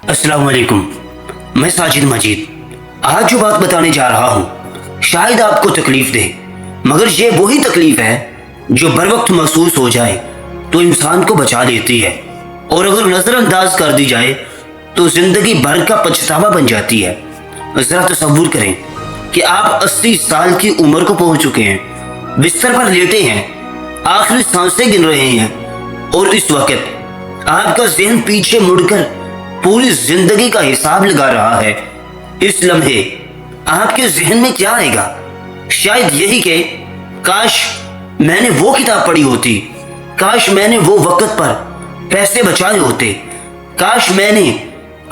अस्सलाम वालेकुम। मैं साजिद मजीद आज जो बात बताने जा रहा हूँ शायद आपको तकलीफ दे, मगर ये वही तकलीफ है जो बर वक्त महसूस हो जाए तो इंसान को बचा लेती है, और अगर नजरअंदाज कर दी जाए तो जिंदगी भर का पछतावा बन जाती है। जरा तसव्वुर करें कि आप 80 साल की उम्र को पहुंच चुके हैं, बिस्तर पर लेटे हैं, आखिरी सांसें गिन रहे हैं, और इस वक्त आपका ज़हन पीछे मुड़कर पूरी जिंदगी का हिसाब लगा रहा है। इस लम्हे आपके जहन में क्या आएगा? शायद यही कि काश मैंने वो किताब पढ़ी होती, काश मैंने वो वक्त पर पैसे बचाए होते, काश मैंने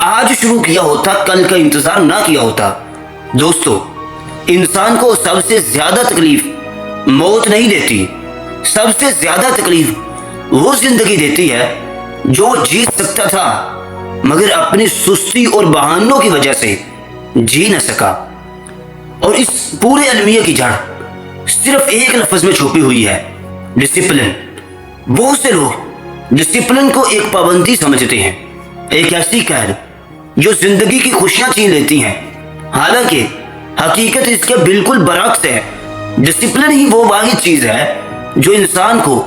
आज शुरू किया होता, कल का इंतजार ना किया होता। दोस्तों, इंसान को सबसे ज्यादा तकलीफ मौत नहीं देती, सबसे ज्यादा तकलीफ वो जिंदगी देती है जो जीत सकता था मगर अपनी सुस्ती और बहानों की वजह से जी न सका। और इस पूरे अलमिया की जड़ सिर्फ एक लफ्ज में छुपी हुई है, डिसिप्लिन। बहुत से लोग डिसिप्लिन को एक पाबंदी समझते हैं, एक ऐसी कैद जो जिंदगी की खुशियां छीन लेती हैं। हालांकि हकीकत इसके बिल्कुल बरअक्स है। डिसिप्लिन ही वो वाहिद चीज है जो इंसान को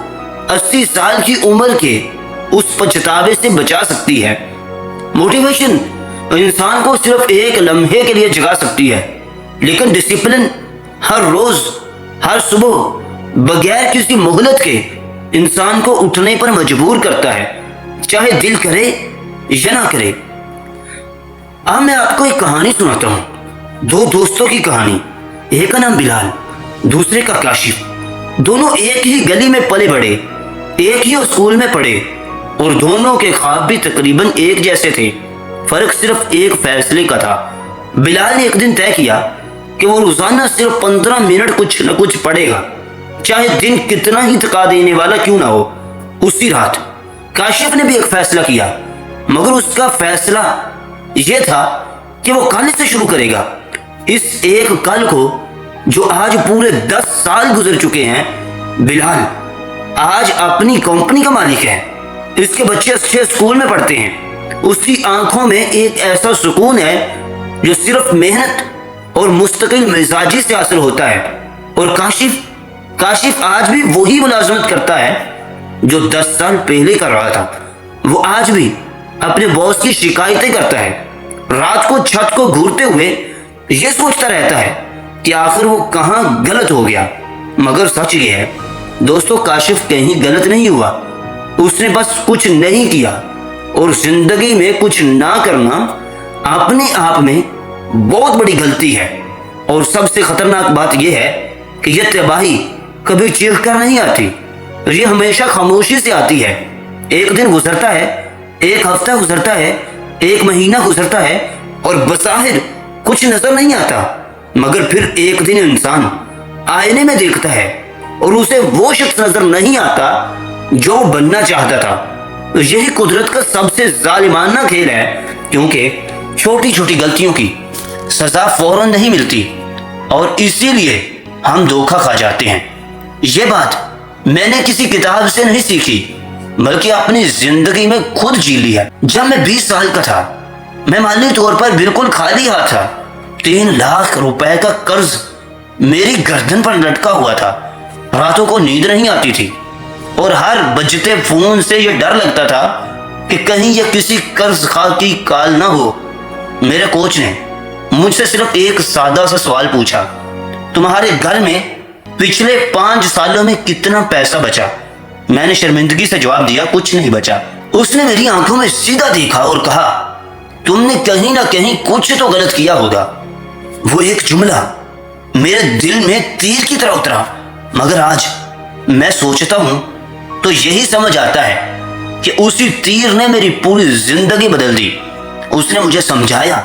80 साल की उम्र के उस पछतावे से बचा सकती है। मोटिवेशन इंसान को सिर्फ एक लम्हे के लिए जगा सकती है, लेकिन डिसिप्लिन हर रोज हर सुबह बगैर किसी मोहलत के इंसान को उठने पर मजबूर करता है, चाहे दिल करे या ना करे। अब मैं आपको एक कहानी सुनाता हूँ, दो दोस्तों की कहानी। एक का नाम बिलाल, दूसरे का काशिफ। दोनों एक ही गली में पले बड़े, एक ही स्कूल में पढ़े, और दोनों के ख्वाब भी तकरीबन एक जैसे थे। फर्क सिर्फ एक फैसले का था। बिलाल ने एक दिन तय किया कि वो रोजाना सिर्फ 15 मिनट कुछ न कुछ पढ़ेगा, चाहे दिन कितना ही थका देने वाला क्यों ना हो। उसी रात काशिफ ने भी एक फैसला किया, मगर उसका फैसला यह था कि वो कल से शुरू करेगा। इस एक कल को जो आज पूरे 10 साल गुजर चुके हैं। बिलाल आज अपनी कंपनी का मालिक है, इसके बच्चे अच्छे स्कूल में पढ़ते हैं, उसकी आंखों में एक ऐसा सुकून है जो सिर्फ मेहनत और मुस्तकिल मिजाजी से हासिल होता है। और काशिफ आज भी वही मुलाजमत करता है जो 10 साल पहले कर रहा था। वो आज भी अपने बॉस की शिकायतें करता है, रात को छत को घूरते हुए ये सोचता रहता है कि आखिर वो कहाँ गलत हो गया। मगर सच ये है दोस्तों, काशिफ कहीं गलत नहीं हुआ, उसने बस कुछ नहीं किया। और जिंदगी में कुछ ना करना अपने आप में बहुत बड़ी गलती है। और सबसे खतरनाक बात यह है कि यह तबाही कभी चीख कर नहीं आती, ये हमेशा खामोशी से आती है। एक दिन गुजरता है, एक हफ्ता गुजरता है, एक महीना गुजरता है, और बज़ाहिर कुछ नजर नहीं आता, मगर फिर एक दिन इंसान आईने में देखता है और उसे वो शख्स नजर नहीं आता जो बनना चाहता था। यही कुदरत का सबसे जालिमाना खेल है, क्योंकि छोटी छोटी गलतियों की सजा फौरन नहीं मिलती और इसीलिए हम धोखा खा जाते हैं। ये बात मैंने किसी किताब से नहीं सीखी, बल्कि अपनी जिंदगी में खुद जी ली है। जब मैं 20 साल का था, मैं माली तौर पर बिल्कुल खाली हाथ था। 3 लाख रुपए का कर्ज मेरी गर्दन पर लटका हुआ था। रातों को नींद नहीं आती थी और हर बजते फोन से यह डर लगता था कि कहीं यह किसी कर्ज खा की काल ना हो। मेरे कोच ने मुझसे सिर्फ एक सादा सा सवाल पूछा, तुम्हारे घर में पिछले 5 सालों में कितना पैसा बचा? मैंने शर्मिंदगी से जवाब दिया, कुछ नहीं बचा। उसने मेरी आंखों में सीधा देखा और कहा, तुमने कहीं ना कहीं कुछ तो गलत किया होगा। वो एक जुमला मेरे दिल में तीर की तरह उतरा, मगर आज मैं सोचता हूं तो यही समझ आता है कि उसी तीर ने मेरी पूरी जिंदगी बदल दी। उसने मुझे समझाया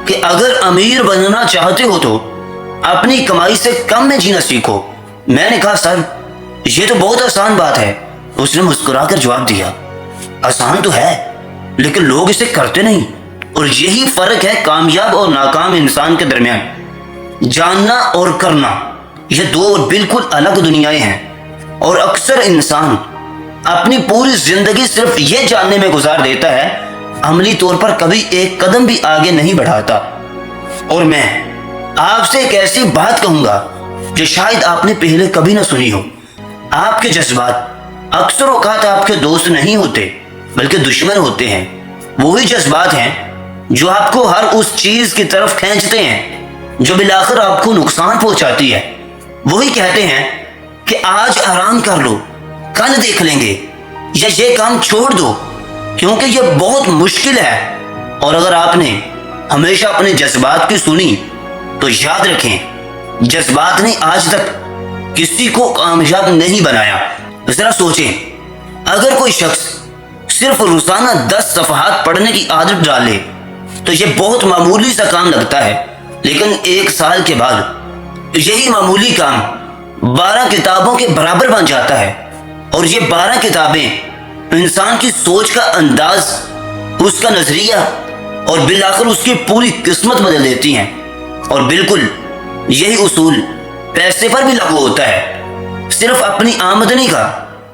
कि अगर अमीर बनना चाहते हो तो अपनी कमाई से कम में जीना सीखो। मैंने कहा, सर ये तो बहुत आसान बात है। उसने मुस्कुराकर जवाब दिया, आसान तो है लेकिन लोग इसे करते नहीं, और यही फर्क है कामयाब और नाकाम इंसान के दरमियान। जानना और करना ये दो बिल्कुल अलग दुनियाएं हैं, और अक्सर इंसान अपनी पूरी जिंदगी सिर्फ ये जानने में गुजार देता है عملی طور پر کبھی ایک قدم بھی آگے نہیں بڑھاتا۔ اور میں آپ سے ایک ایسی بات کہوں گا جو شاید آپ نے پہلے کبھی نہ سنی ہو۔ آپ کے جذبات اکثر اوقات آپ کے دوست نہیں ہوتے بلکہ دشمن ہوتے ہیں۔ وہی جذبات ہیں جو آپ کو ہر اس چیز کی طرف کھینچتے ہیں جو بالآخر آپ کو نقصان پہنچاتی ہے۔ وہی کہتے ہیں کہ آج آرام کر لو، کل دیکھ لیں گے، یا یہ کام چھوڑ دو کیونکہ یہ بہت مشکل ہے۔ اور اگر آپ نے ہمیشہ اپنے جذبات کی سنی تو یاد رکھیں، جذبات نے آج تک کسی کو کامیاب نہیں بنایا۔ ذرا سوچیں، اگر کوئی شخص صرف روزانہ 10 صفحات پڑھنے کی عادت ڈالے تو یہ بہت معمولی سا کام لگتا ہے، لیکن 1 سال کے بعد یہی معمولی کام 12 کتابوں کے برابر بن جاتا ہے۔ اور یہ 12 کتابیں انسان کی سوچ کا انداز، اس کا نظریہ اور بالآخر اس کی پوری قسمت بدل دیتی ہیں۔ اور بالکل یہی اصول پیسے پر بھی لاگو ہوتا ہے۔ صرف اپنی آمدنی کا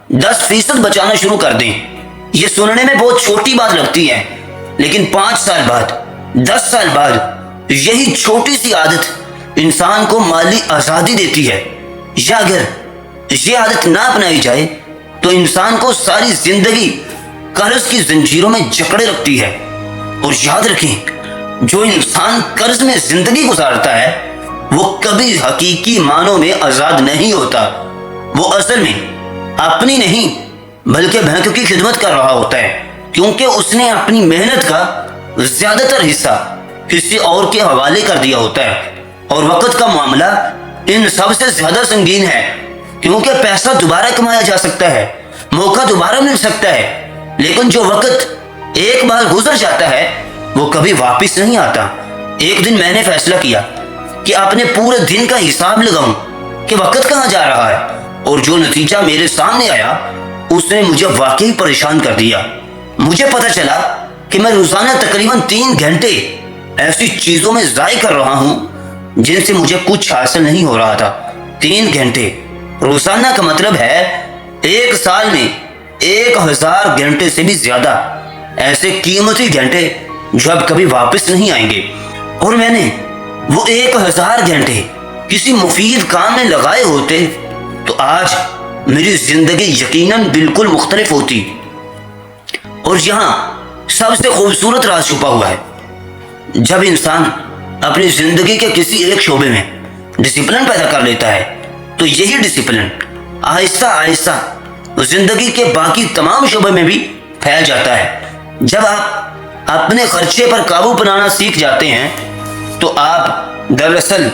10% بچانا شروع کر دیں۔ یہ سننے میں بہت چھوٹی بات لگتی ہے، لیکن 5 سال بعد، 10 سال بعد یہی چھوٹی سی عادت انسان کو مالی آزادی دیتی ہے۔ یا اگر یہ عادت نہ اپنائی جائے تو انسان کو ساری زندگی قرض کی زنجیروں میں جکڑے رکھتی ہے۔ اور یاد رکھیں، جو انسان قرض میں زندگی گزارتا ہے وہ کبھی حقیقی معنوں میں آزاد نہیں ہوتا۔ وہ اصل میں اپنی نہیں بلکہ بینک کی خدمت کر رہا ہوتا ہے، کیونکہ اس نے اپنی محنت کا زیادہ تر حصہ کسی اور کے حوالے کر دیا ہوتا ہے۔ اور وقت کا معاملہ ان سب سے زیادہ سنگین ہے، کیونکہ پیسہ دوبارہ کمایا جا سکتا ہے، موقع دوبارہ مل سکتا ہے، لیکن جو وقت ایک بار گزر جاتا ہے وہ کبھی واپس نہیں آتا۔ ایک دن میں نے فیصلہ کیا کہ اپنے پورے دن کا حساب لگاؤں کہ وقت کہاں جا رہا ہے، اور جو نتیجہ میرے سامنے آیا اس نے مجھے واقعی پریشان کر دیا۔ مجھے پتہ چلا کہ میں روزانہ تقریباً 3 گھنٹے ایسی چیزوں میں ضائع کر رہا ہوں جن سے مجھے کچھ حاصل نہیں ہو رہا تھا۔ 3 گھنٹے روزانہ کا مطلب ہے 1 سال میں 1000 گھنٹے سے بھی زیادہ، ایسے قیمتی گھنٹے جو اب کبھی واپس نہیں آئیں گے۔ اور میں نے وہ 1000 گھنٹے کسی مفید کام میں لگائے ہوتے تو آج میری زندگی یقیناً بالکل مختلف ہوتی۔ اور یہاں سب سے خوبصورت راز چھپا ہوا ہے۔ جب انسان اپنی زندگی کے کسی ایک شعبے میں ڈسپلن پیدا کر لیتا ہے تو یہی ڈسپلن آہستہ آہستہ زندگی کے باقی تمام شعبے میں بھی پھیل جاتا ہے۔ جب آپ اپنے خرچے پر قابو پانا سیکھ جاتے ہیں تو آپ دراصل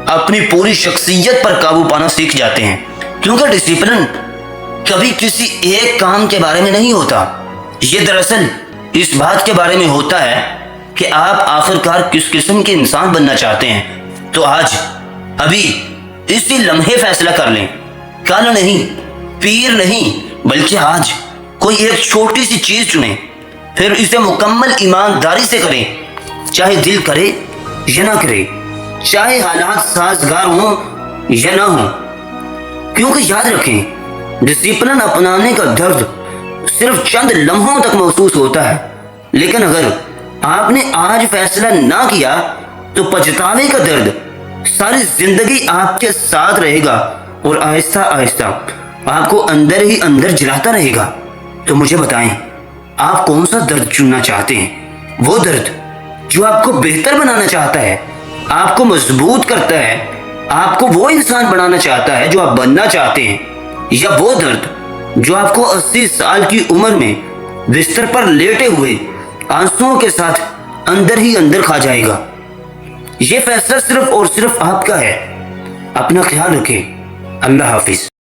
اپنی پوری شخصیت پر قابو پانا سیکھ جاتے ہیں، کیونکہ ڈسپلن کبھی کسی ایک کام کے بارے میں نہیں ہوتا، یہ دراصل اس بات کے بارے میں ہوتا ہے کہ آپ آخرکار کس قسم کے انسان بننا چاہتے ہیں۔ تو آج ابھی اسی لمحے فیصلہ کر لیں، کل نہیں، پیر نہیں، بلکہ آج کوئی ایک چھوٹی سی چیز چنیں، پھر اسے مکمل ایمانداری سے کریں، چاہے دل کرے یا نہ کرے، چاہے حالات سازگار ہوں یا نہ ہوں۔ کیونکہ یاد رکھیں، ڈسپلن اپنانے کا درد صرف چند لمحوں تک محسوس ہوتا ہے، لیکن اگر آپ نے آج فیصلہ نہ کیا تو پچھتاوے کا درد ساری زندگی آپ کے ساتھ رہے گا اور آہستہ آہستہ آپ کو اندر ہی اندر جلاتا رہے گا۔ تو مجھے بتائیں، آپ کون سا درد چننا چاہتے ہیں؟ وہ درد جو آپ کو بہتر بنانا چاہتا ہے، آپ کو مضبوط کرتا ہے، آپ کو وہ انسان بنانا چاہتا ہے جو آپ بننا چاہتے ہیں، یا وہ درد جو آپ کو 80 سال کی عمر میں بستر پر لیٹے ہوئے آنسوؤں کے ساتھ اندر ہی اندر کھا جائے گا؟ یہ فیصلہ صرف اور صرف آپ کا ہے۔ اپنا خیال رکھیں۔ اللہ حافظ۔